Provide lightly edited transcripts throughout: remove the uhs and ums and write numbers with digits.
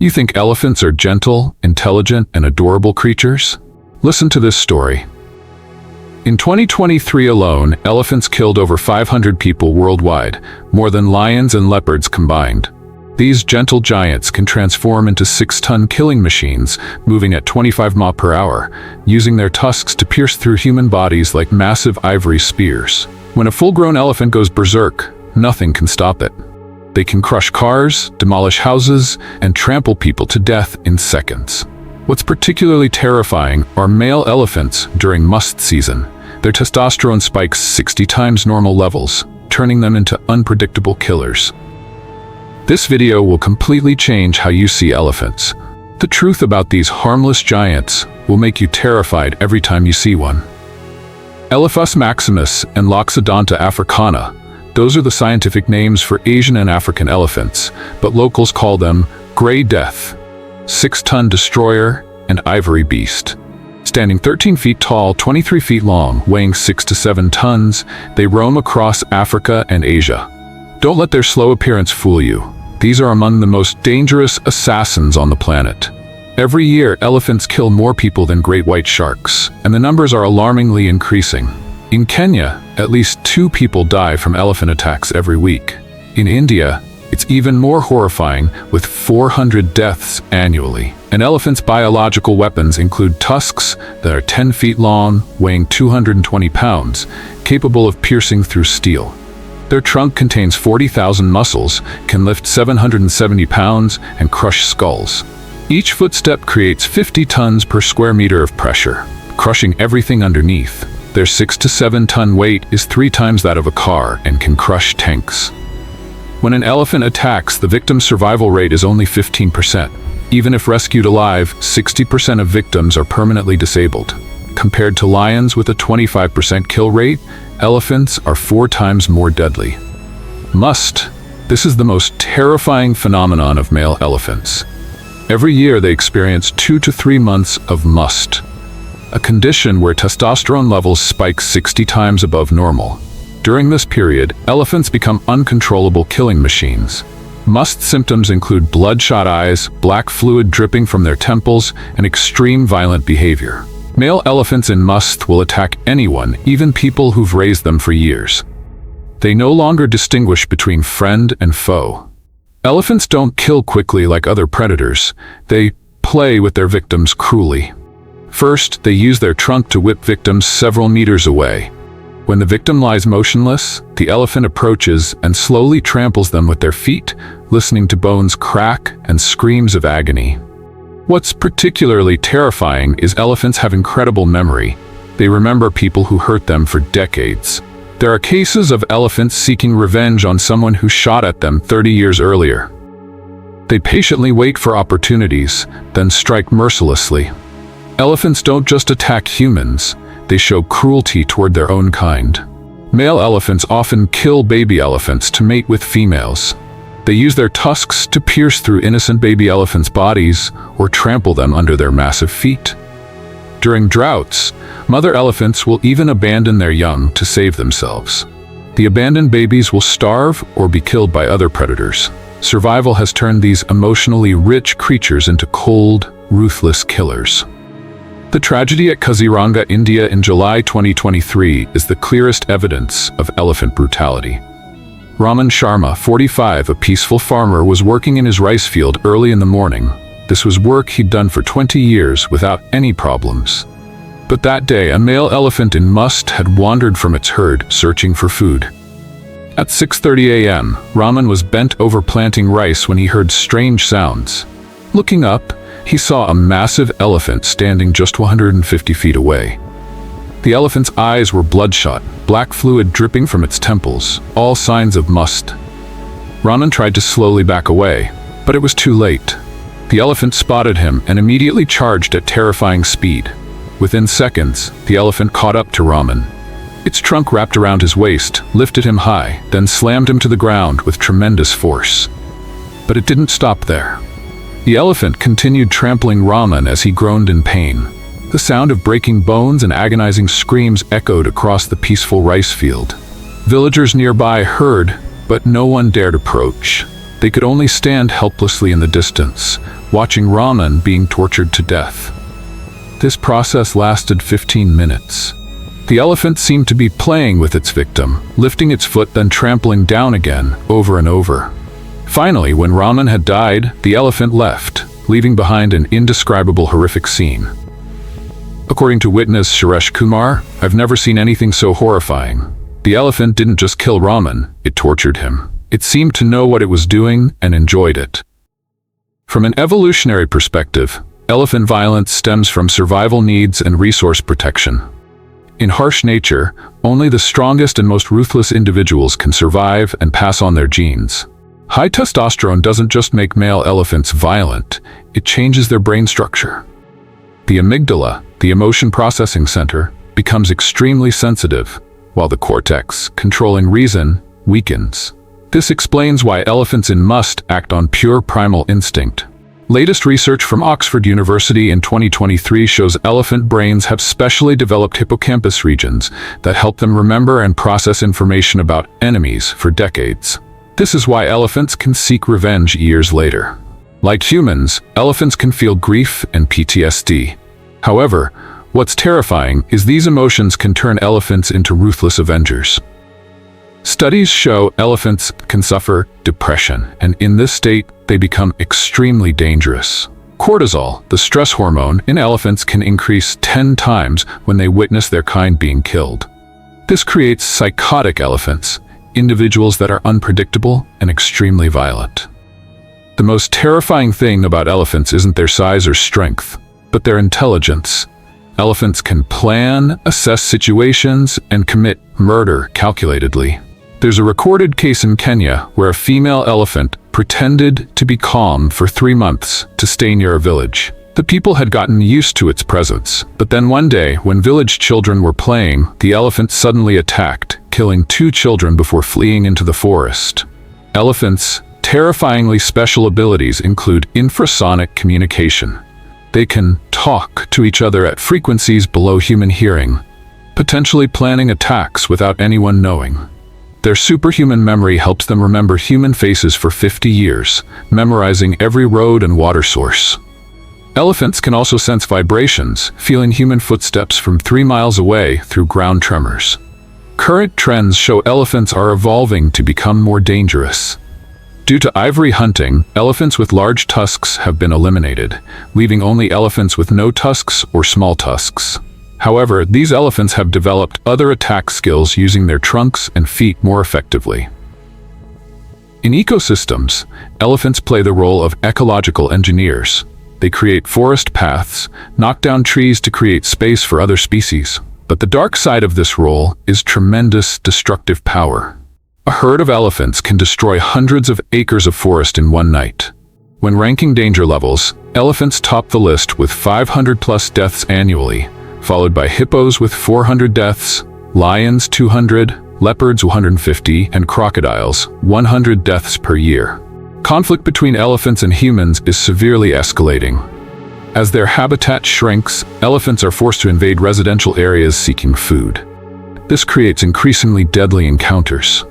You think elephants are gentle, intelligent, and adorable creatures? Listen to this story. In 2023 alone, elephants killed over 500 people worldwide, more than lions and leopards combined. These gentle giants can transform into 6-ton killing machines, moving at 25 miles per hour, using their tusks to pierce through human bodies like massive ivory spears. When a full-grown elephant goes berserk, nothing can stop it. They can crush cars, demolish houses, and trample people to death in seconds. What's particularly terrifying are male elephants during musth season. Their testosterone spikes 60 times normal levels, turning them into unpredictable killers. This video will completely change how you see elephants. The truth about these harmless giants will make you terrified every time you see one. Elephas maximus and Loxodonta africana. Those are the scientific names for Asian and African elephants, but locals call them Gray Death, 6-ton destroyer, and ivory beast. Standing 13 feet tall, 23 feet long, weighing 6 to 7 tons, they roam across Africa and Asia. Don't let their slow appearance fool you. These are among the most dangerous assassins on the planet. Every year, elephants kill more people than great white sharks, and the numbers are alarmingly increasing. In Kenya, at least 2 people die from elephant attacks every week. In India, it's even more horrifying, with 400 deaths annually. An elephant's biological weapons include tusks that are 10 feet long, weighing 220 pounds, capable of piercing through steel. Their trunk contains 40,000 muscles, can lift 770 pounds, and crush skulls. Each footstep creates 50 tons per square meter of pressure, crushing everything underneath. Their 6 to 7 ton weight is 3 times that of a car and can crush tanks. When an elephant attacks, the victim's survival rate is only 15%. Even if rescued alive, 60% of victims are permanently disabled. Compared to lions with a 25% kill rate, elephants are 4 times more deadly. Musth. This is the most terrifying phenomenon of male elephants. Every year they experience 2 to 3 months of musth, a condition where testosterone levels spike 60 times above normal. During this period, elephants become uncontrollable killing machines. Musth symptoms include bloodshot eyes, black fluid dripping from their temples, and extreme violent behavior. Male elephants in musth will attack anyone, even people who've raised them for years. They no longer distinguish between friend and foe. Elephants don't kill quickly like other predators. They play with their victims cruelly. First, they use their trunk to whip victims several meters away. When the victim lies motionless, the elephant approaches and slowly tramples them with their feet, listening to bones crack and screams of agony. What's particularly terrifying is elephants have incredible memory. They remember people who hurt them for decades. There are cases of elephants seeking revenge on someone who shot at them 30 years earlier. They patiently wait for opportunities, then strike mercilessly. Elephants don't just attack humans, they show cruelty toward their own kind. Male elephants often kill baby elephants to mate with females. They use their tusks to pierce through innocent baby elephants' bodies or trample them under their massive feet. During droughts, mother elephants will even abandon their young to save themselves. The abandoned babies will starve or be killed by other predators. Survival has turned these emotionally rich creatures into cold, ruthless killers. The tragedy at Kaziranga, India in July 2023 is the clearest evidence of elephant brutality. Raman Sharma, 45, a peaceful farmer, was working in his rice field early in the morning. This was work he'd done for 20 years without any problems. But that day, a male elephant in musth had wandered from its herd, searching for food. At 6:30 a.m., Raman was bent over planting rice when he heard strange sounds. Looking up, he saw a massive elephant standing just 150 feet away. The elephant's eyes were bloodshot, black fluid dripping from its temples, all signs of musth. Raman tried to slowly back away, but it was too late. The elephant spotted him and immediately charged at terrifying speed. Within seconds, the elephant caught up to Raman. Its trunk wrapped around his waist, lifted him high, then slammed him to the ground with tremendous force. But it didn't stop there. The elephant continued trampling Raman as he groaned in pain. The sound of breaking bones and agonizing screams echoed across the peaceful rice field. Villagers nearby heard, but no one dared approach. They could only stand helplessly in the distance, watching Raman being tortured to death. This process lasted 15 minutes. The elephant seemed to be playing with its victim, lifting its foot then trampling down again, over and over. Finally, when Raman had died, the elephant left, leaving behind an indescribable horrific scene. According to witness Suresh Kumar, "I've never seen anything so horrifying. The elephant didn't just kill Raman, it tortured him. It seemed to know what it was doing and enjoyed it." From an evolutionary perspective, elephant violence stems from survival needs and resource protection. In harsh nature, only the strongest and most ruthless individuals can survive and pass on their genes. High testosterone doesn't just make male elephants violent, it changes their brain structure. The amygdala, the emotion processing center, becomes extremely sensitive, while the cortex, controlling reason, weakens. This explains why elephants in musth act on pure primal instinct. Latest research from Oxford University in 2023 shows elephant brains have specially developed hippocampus regions that help them remember and process information about enemies for decades. This is why elephants can seek revenge years later. Like humans, elephants can feel grief and PTSD. However, what's terrifying is these emotions can turn elephants into ruthless avengers. Studies show elephants can suffer depression, and in this state, they become extremely dangerous. Cortisol, the stress hormone in elephants, can increase 10 times when they witness their kind being killed. This creates psychotic elephants, individuals that are unpredictable and extremely violent. The most terrifying thing about elephants isn't their size or strength, but their intelligence. Elephants can plan, assess situations, and commit murder calculatedly. There's a recorded case in Kenya where a female elephant pretended to be calm for 3 months to stay near a village. The people had gotten used to its presence, but then one day, when village children were playing, the elephant suddenly attacked, killing 2 children before fleeing into the forest. Elephants' terrifyingly special abilities include infrasonic communication. They can talk to each other at frequencies below human hearing, potentially planning attacks without anyone knowing. Their superhuman memory helps them remember human faces for 50 years, memorizing every road and water source. Elephants can also sense vibrations, feeling human footsteps from 3 miles away through ground tremors. Current trends show elephants are evolving to become more dangerous. Due to ivory hunting, elephants with large tusks have been eliminated, leaving only elephants with no tusks or small tusks. However, these elephants have developed other attack skills using their trunks and feet more effectively. In ecosystems, elephants play the role of ecological engineers. They create forest paths, knock down trees to create space for other species. But the dark side of this role is tremendous destructive power. A herd of elephants can destroy hundreds of acres of forest in one night. When ranking danger levels, elephants top the list with 500+ deaths annually, followed by hippos with 400 deaths, lions 200, leopards 150, and crocodiles 100 deaths per year. Conflict between elephants and humans is severely escalating. As their habitat shrinks, elephants are forced to invade residential areas seeking food. This creates increasingly deadly encounters.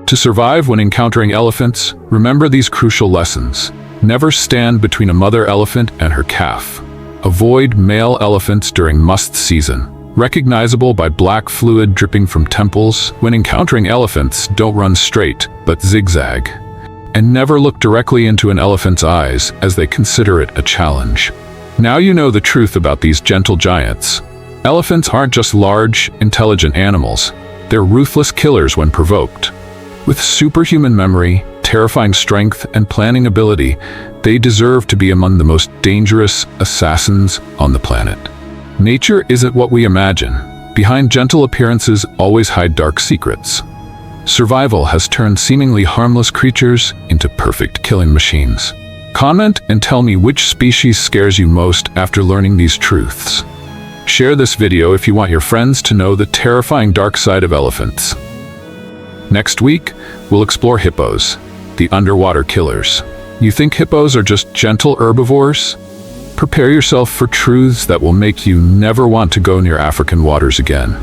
To survive when encountering elephants, remember these crucial lessons. Never stand between a mother elephant and her calf. Avoid male elephants during musth season, recognizable by black fluid dripping from temples. When encountering elephants, don't run straight, but zigzag. And never look directly into an elephant's eyes, as they consider it a challenge. Now you know the truth about these gentle giants. Elephants aren't just large, intelligent animals. They're ruthless killers when provoked. With superhuman memory, terrifying strength, and planning ability, they deserve to be among the most dangerous assassins on the planet. Nature isn't what we imagine. Behind gentle appearances always hide dark secrets. Survival has turned seemingly harmless creatures into perfect killing machines. Comment and tell me which species scares you most after learning these truths. Share this video if you want your friends to know the terrifying dark side of elephants. Next week, we'll explore hippos, the underwater killers. You think hippos are just gentle herbivores? Prepare yourself for truths that will make you never want to go near African waters again.